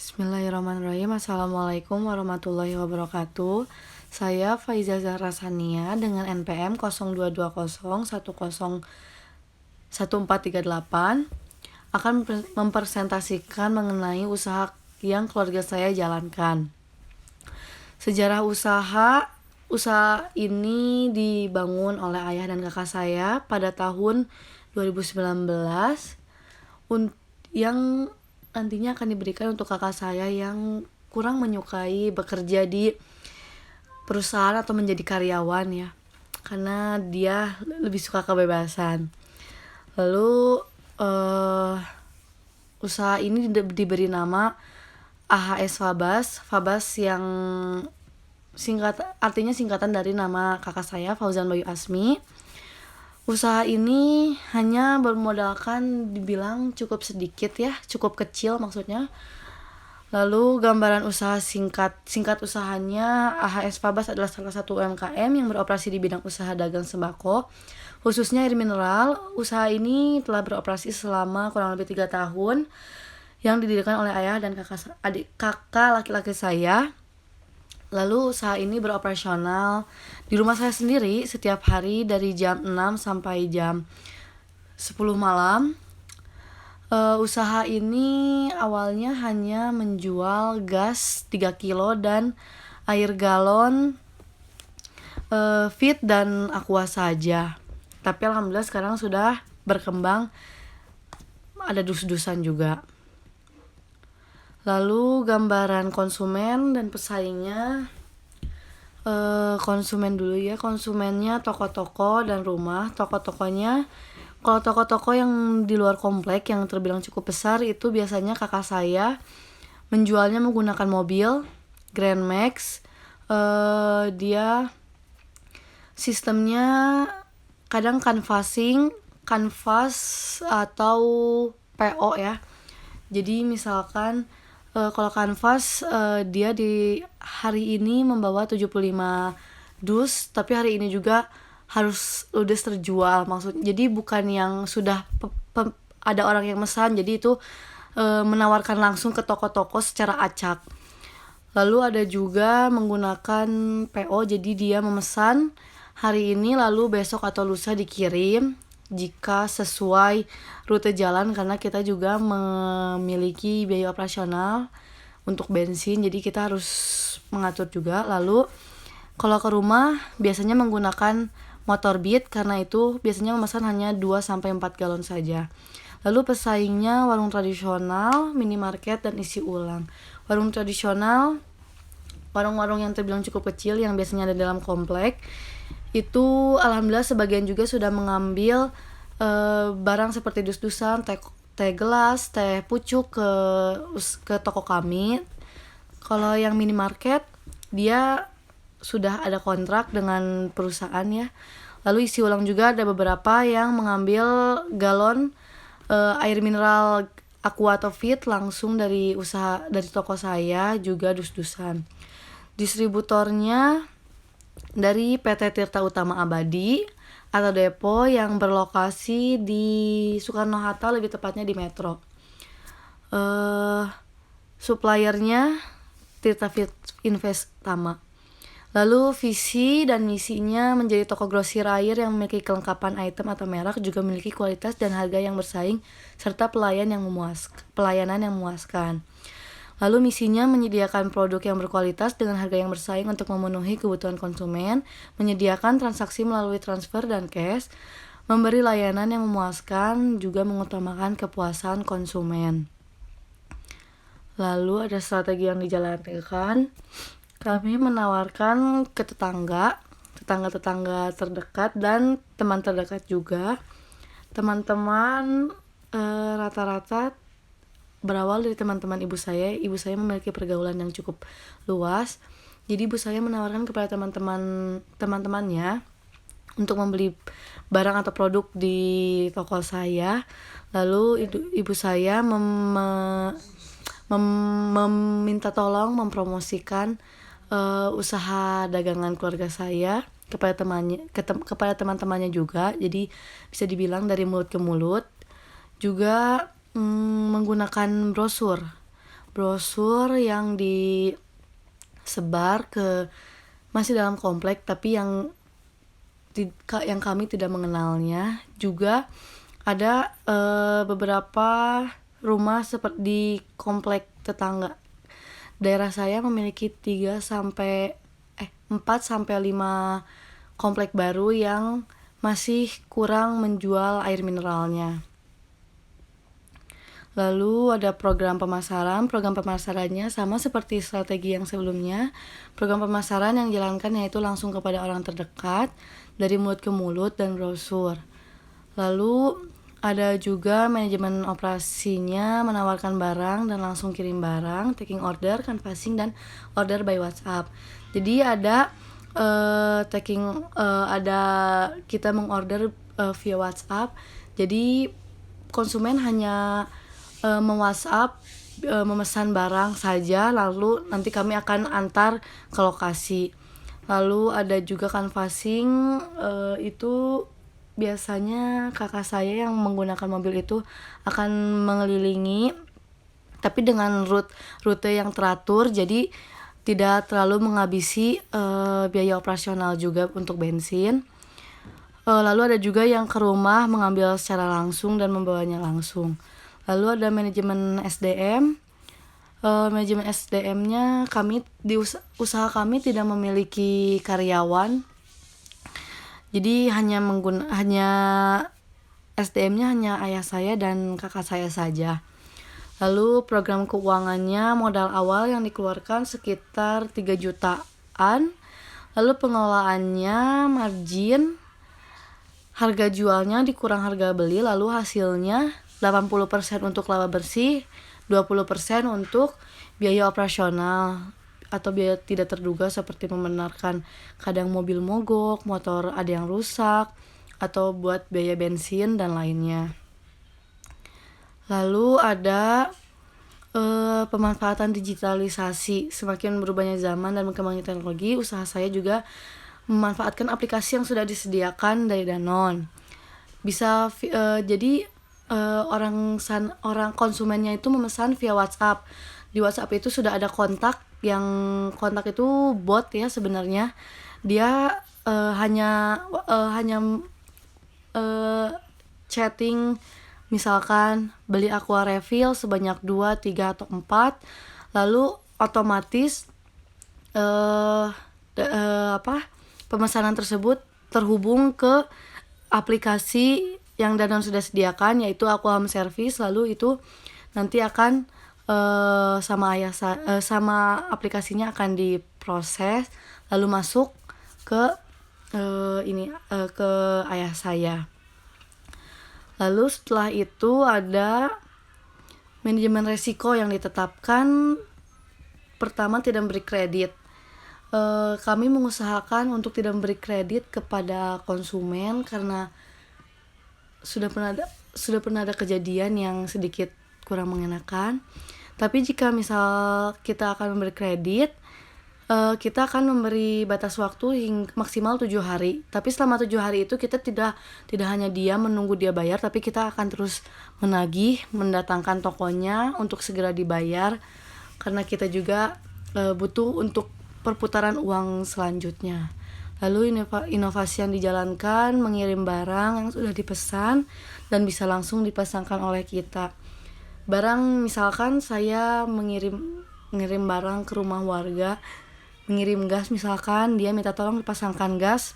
Bismillahirrahmanirrahim. Assalamualaikum warahmatullahi wabarakatuh. Saya Faiza Zahra Sania dengan NPM 0220101438 akan mempresentasikan mengenai usaha yang keluarga saya jalankan. Sejarah usaha ini dibangun oleh ayah dan kakak saya pada tahun 2019 yang nantinya akan diberikan untuk kakak saya yang kurang menyukai bekerja di perusahaan atau menjadi karyawan ya, karena dia lebih suka kebebasan. Lalu usaha ini diberi nama AHS Fabas yang artinya singkatan dari nama kakak saya Fauzan Bayu Asmi. Usaha ini hanya bermodalkan dibilang cukup sedikit ya, cukup kecil maksudnya. Lalu gambaran usaha singkat usahanya, AHS Fabas adalah salah satu UMKM yang beroperasi di bidang usaha dagang sembako, khususnya air mineral. Usaha ini telah beroperasi selama kurang lebih 3 tahun yang didirikan oleh ayah dan kakak laki-laki saya. Lalu usaha ini beroperasional di rumah saya sendiri setiap hari dari jam 6 sampai jam 10 malam. Usaha ini awalnya hanya menjual gas 3 kilo dan air galon Fit dan Aqua saja. Tapi alhamdulillah sekarang sudah berkembang, ada dus-dusan juga. Lalu gambaran konsumen dan pesaingnya. Konsumen dulu ya. Konsumennya toko-toko dan rumah. Toko-tokonya, kalau toko-toko yang di luar komplek yang terbilang cukup besar itu biasanya kakak saya menjualnya menggunakan mobil Grand Max. Dia sistemnya kadang kanvas atau PO ya. Jadi misalkan kalau kanvas dia di hari ini membawa 75 dus, tapi hari ini juga harus ludes terjual maksudnya. Jadi bukan yang sudah ada orang yang mesan, jadi itu menawarkan langsung ke toko-toko secara acak. Lalu ada juga menggunakan PO, jadi dia memesan hari ini lalu besok atau lusa dikirim jika sesuai rute jalan, karena kita juga memiliki biaya operasional untuk bensin, jadi kita harus mengatur juga. Lalu kalau ke rumah biasanya menggunakan motor Beat, karena itu biasanya memesan hanya 2-4 galon saja. Lalu pesaingnya warung tradisional, minimarket, dan isi ulang. Warung tradisional, warung-warung yang terbilang cukup kecil yang biasanya ada dalam komplek, itu alhamdulillah sebagian juga sudah mengambil barang seperti dus-dusan, teh gelas, teh pucuk ke toko kami. Kalau yang minimarket dia sudah ada kontrak dengan perusahaan ya. Lalu isi ulang juga ada beberapa yang mengambil galon air mineral Aqua atau Fit langsung dari toko saya, juga dus-dusan. Distributornya dari PT Tirta Utama Abadi atau depo yang berlokasi di Soekarno-Hatta, lebih tepatnya di Metro. Suppliernya Tirta Investama. Lalu visi dan misinya menjadi toko grosir air yang memiliki kelengkapan item atau merek, juga memiliki kualitas dan harga yang bersaing, serta pelayanan yang memuaskan. Lalu misinya menyediakan produk yang berkualitas dengan harga yang bersaing untuk memenuhi kebutuhan konsumen, menyediakan transaksi melalui transfer dan cash, memberi layanan yang memuaskan, juga mengutamakan kepuasan konsumen. Lalu ada strategi yang dijalankan. Kami menawarkan ke tetangga terdekat dan teman terdekat juga. Teman-teman rata-rata berawal dari teman-teman ibu saya. Ibu saya memiliki pergaulan yang cukup luas. Jadi ibu saya menawarkan kepada teman-temannya untuk membeli barang atau produk di toko saya. Lalu ibu saya meminta tolong mempromosikan usaha dagangan keluarga saya kepada teman-temannya juga. Jadi bisa dibilang dari mulut ke mulut. Juga menggunakan brosur brosur yang disebar ke masih dalam komplek tapi yang kami tidak mengenalnya. Juga ada beberapa rumah seperti di komplek tetangga. Daerah saya memiliki 4 sampai 5 komplek baru yang masih kurang menjual air mineralnya. Lalu ada program pemasarannya sama seperti strategi yang sebelumnya. Program pemasaran yang dijalankan yaitu langsung kepada orang terdekat, dari mulut ke mulut dan brosur. Lalu ada juga manajemen operasinya, menawarkan barang dan langsung kirim barang, taking order, canvassing, dan order by WhatsApp. Jadi ada ada kita mengorder via WhatsApp. Jadi konsumen hanya me-WhatsApp, memesan barang saja, lalu nanti kami akan antar ke lokasi. Lalu ada juga canvassing, itu biasanya kakak saya yang menggunakan mobil itu akan mengelilingi, tapi dengan rute yang teratur, jadi tidak terlalu menghabisi biaya operasional juga untuk bensin. Lalu ada juga yang ke rumah mengambil secara langsung dan membawanya langsung. Lalu ada manajemen SDM. Manajemen SDM-nya usaha kami tidak memiliki karyawan. Jadi hanya SDM-nya hanya ayah saya dan kakak saya saja. Lalu program keuangannya, modal awal yang dikeluarkan sekitar 3 jutaan. Lalu pengelolaannya, margin, harga jualnya dikurang harga beli, lalu hasilnya 80% untuk laba bersih, 20% untuk biaya operasional atau biaya tidak terduga seperti membenarkan kadang mobil mogok, motor ada yang rusak, atau buat biaya bensin dan lainnya. Lalu ada pemanfaatan digitalisasi. Semakin berubahnya zaman dan berkembangnya teknologi, usaha saya juga memanfaatkan aplikasi yang sudah disediakan dari Danone. Bisa jadi orang konsumennya itu memesan via WhatsApp. Di WhatsApp itu sudah ada kontak itu bot ya sebenarnya. Dia hanya chatting, misalkan beli aqua refill sebanyak 2, 3, atau 4, lalu otomatis pemesanan tersebut terhubung ke aplikasi yang Danone sudah sediakan, yaitu Aqua Home Service. Lalu itu nanti akan sama aplikasinya akan diproses, lalu masuk ke ke ayah saya. Lalu setelah itu ada manajemen resiko yang ditetapkan. Pertama, tidak memberi kredit. Kami mengusahakan untuk tidak memberi kredit kepada konsumen karena sudah pernah ada kejadian yang sedikit kurang mengenakan. Tapi jika misal kita akan memberi kredit, kita akan memberi batas waktu maksimal 7 hari. Tapi selama 7 hari itu kita tidak hanya diam menunggu dia bayar, tapi kita akan terus menagih, mendatangkan tokonya untuk segera dibayar, karena kita juga butuh untuk perputaran uang selanjutnya. Lalu inovasi yang dijalankan, mengirim barang yang sudah dipesan dan bisa langsung dipasangkan oleh kita. Barang, misalkan saya mengirim barang ke rumah warga, mengirim gas misalkan, dia minta tolong dipasangkan gas,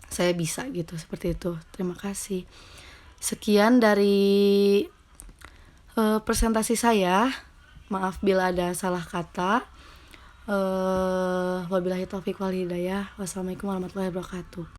saya bisa gitu, seperti itu. Terima kasih. Sekian dari presentasi saya. Maaf bila ada salah kata. Wabillahi taufiq wal hidayah. Wassalamualaikum warahmatullahi wabarakatuh.